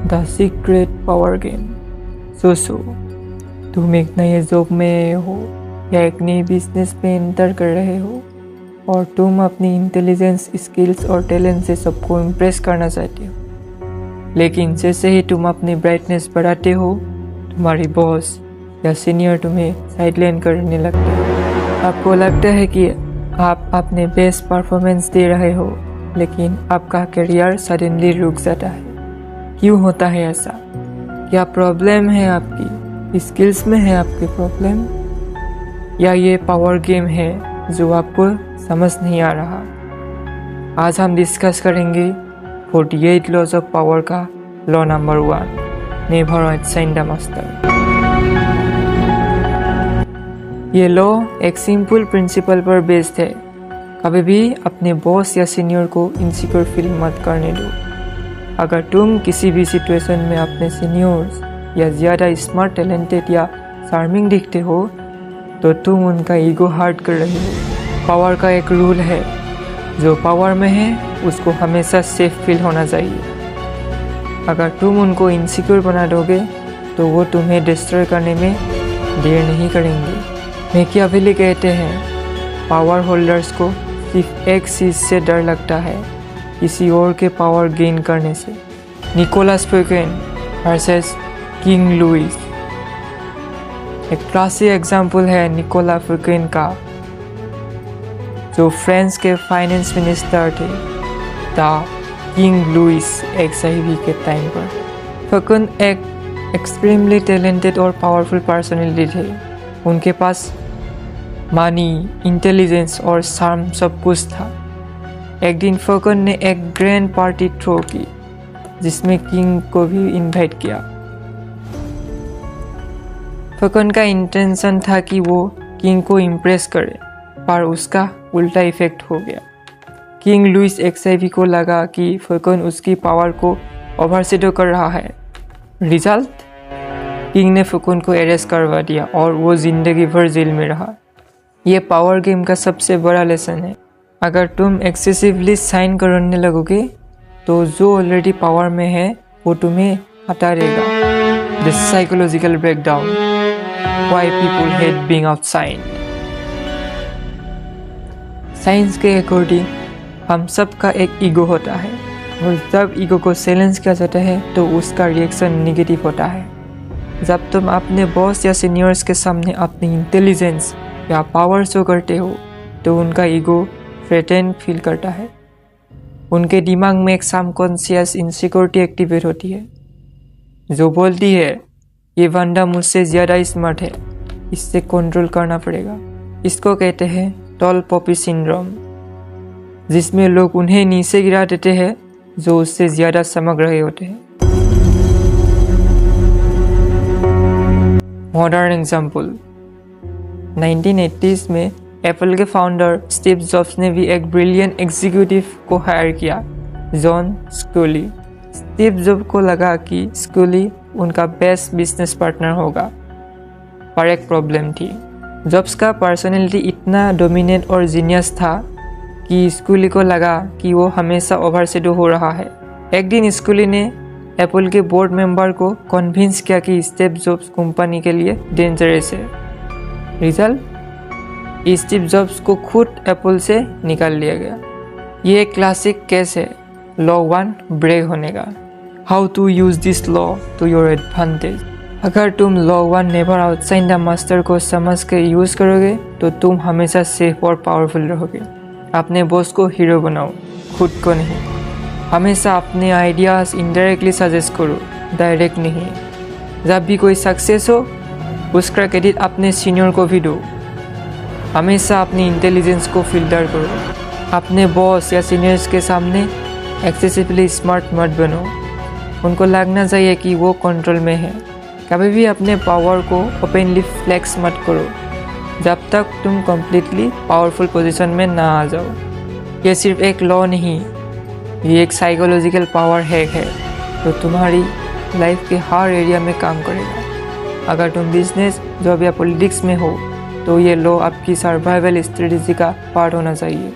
The secret power game. So तुम एक नए जॉब में हो या एक नई बिजनेस में एंटर कर रहे हो और तुम अपनी इंटेलिजेंस, स्किल्स और टैलेंट से सबको इम्प्रेस करना चाहते हो। लेकिन जैसे ही तुम अपनी ब्राइटनेस बढ़ाते हो, तुम्हारी बॉस या सीनियर तुम्हें साइडलाइन करने लगते हैं। आपको लगता है कि आप अपने बेस्ट परफॉर्मेंस दे रहे हो, लेकिन आपका करियर सडनली रुक जाता है। क्यों होता है ऐसा? क्या प्रॉब्लम है आपकी स्किल्स में है आपकी प्रॉब्लम, या ये पावर गेम है जो आपको समझ नहीं आ रहा? आज हम डिस्कस करेंगे 48 लॉज ऑफ पावर का law number 1, never outshine the master. ये लॉ एक सिंपल प्रिंसिपल पर बेस्ड है। कभी भी अपने बॉस या सीनियर को इनसिक्योर फील मत करने दो। अगर तुम किसी भी सिचुएशन में अपने सीनियर्स या ज़्यादा स्मार्ट, टैलेंटेड या चार्मिंग दिखते हो, तो तुम उनका ईगो हर्ट कर रहे हो। पावर का एक रूल है, जो पावर में है उसको हमेशा सेफ फील होना चाहिए। अगर तुम उनको इनसिक्योर बना दोगे तो वो तुम्हें डिस्ट्रॉय करने में देर नहीं करेंगे। मैकियावेली कहते हैं, पावर होल्डर्स को सिर्फ एक चीज़ से डर लगता है, किसी और के पावर गेन करने से। Nicolas Fouquet versus king Louis. एक क्लासिक एग्जाम्पल है निकोला फुकेन का, जो फ्रांस के फाइनेंस मिनिस्टर थे द किंग लुइस XIV के टाइम पर। फुकेन एक एक्सट्रीमली टैलेंटेड और पावरफुल पर्सनैलिटी थे। उनके पास मनी, इंटेलिजेंस और चार्म सब कुछ था। एक दिन फुकेन ने एक ग्रैंड पार्टी थ्रो की, जिसमें किंग को भी इनवाइट किया। फुकेन का इंटेंशन था कि वो किंग को इम्प्रेस करे, पर उसका उल्टा इफेक्ट हो गया। किंग लुइस XIV को लगा कि फुकेन उसकी पावर को ओवरशैडो कर रहा है। रिजल्ट, किंग ने फुकेन को अरेस्ट करवा दिया और वो जिंदगी भर जेल में रहा। ये पावर गेम का सबसे बड़ा लेसन है। अगर तुम एक्सेसिवली साइन करने लगोगे तो जो ऑलरेडी पावर में है वो तुम्हें हटा देगा। The psychological breakdown, why people hate being outside. Science के अकॉर्डिंग हम सब का एक ईगो होता है, और जब ईगो को चैलेंज किया जाता है तो उसका रिएक्शन नेगेटिव होता है। जब तुम अपने बॉस या सीनियर्स के सामने अपनी इंटेलिजेंस या पावर शो करते हो तो उनका ईगो थ्रेटेन फील करता है। उनके दिमाग में एक सबकॉन्शियस इनसिक्योरिटी एक्टिवेट होती है, जो बोलती है ये बंदा मुझसे ज़्यादा स्मार्ट है, इससे कंट्रोल करना पड़ेगा। इसको कहते हैं टॉल पॉपी सिंड्रोम, जिसमें लोग उन्हें नीचे गिरा देते हैं जो उससे ज़्यादा समझ रहे होते हैं। मॉडर्न एग्जाम्पल, 1980s में एप्पल के फाउंडर स्टीव जॉब्स ने भी एक ब्रिलियंट एग्जीक्यूटिव को हायर किया, जॉन स्कूली। स्टीव जॉब को लगा कि स्कूली उनका बेस्ट बिजनेस पार्टनर होगा, पर एक प्रॉब्लम थी। जॉब्स का पर्सनैलिटी इतना डोमिनेंट और जीनियस था कि स्कूली को लगा कि वो हमेशा ओवरशैडो हो रहा है। एक दिन स्कूली ने एप्पल के बोर्ड मेंबर को कन्विंस किया कि स्टीव जॉब्स कंपनी के लिए डेंजरस है। रिजल्ट, स्टीव जॉब्स को खुद एप्पल से निकाल लिया गया। ये एक क्लासिक केस है लॉ 1 ब्रेक होने का। How to use this law to your advantage. अगर तुम law 1 never outshine the master को समझ के यूज करोगे तो तुम हमेशा सेफ और पावरफुल रहोगे। अपने बॉस को हीरो बनाओ, खुद को नहीं। हमेशा अपने आइडियाज इनडायरेक्टली सजेस्ट करो, डायरेक्ट नहीं। जब भी कोई सक्सेस हो उसका क्रेडिट अपने सीनियर को भी दो। हमेशा अपनी इंटेलिजेंस को फिल्टर करो। अपने बॉस या सीनियर्स के सामने एक्सेसिवली स्मार्ट मत बनो। उनको लगना चाहिए कि वो कंट्रोल में है। कभी भी अपने पावर को ओपनली फ्लेक्स मत करो जब तक तुम कम्प्लीटली पावरफुल पोजीशन में ना आ जाओ। ये सिर्फ एक लॉ नहीं, ये एक साइकोलॉजिकल पावर हैक है जो तुम्हारी लाइफ के हर एरिया में काम करेगा। अगर तुम बिजनेस, जॉब या पॉलिटिक्स में हो तो ये लॉ आपकी सर्वाइवल स्ट्रेटजी का पार्ट होना चाहिए।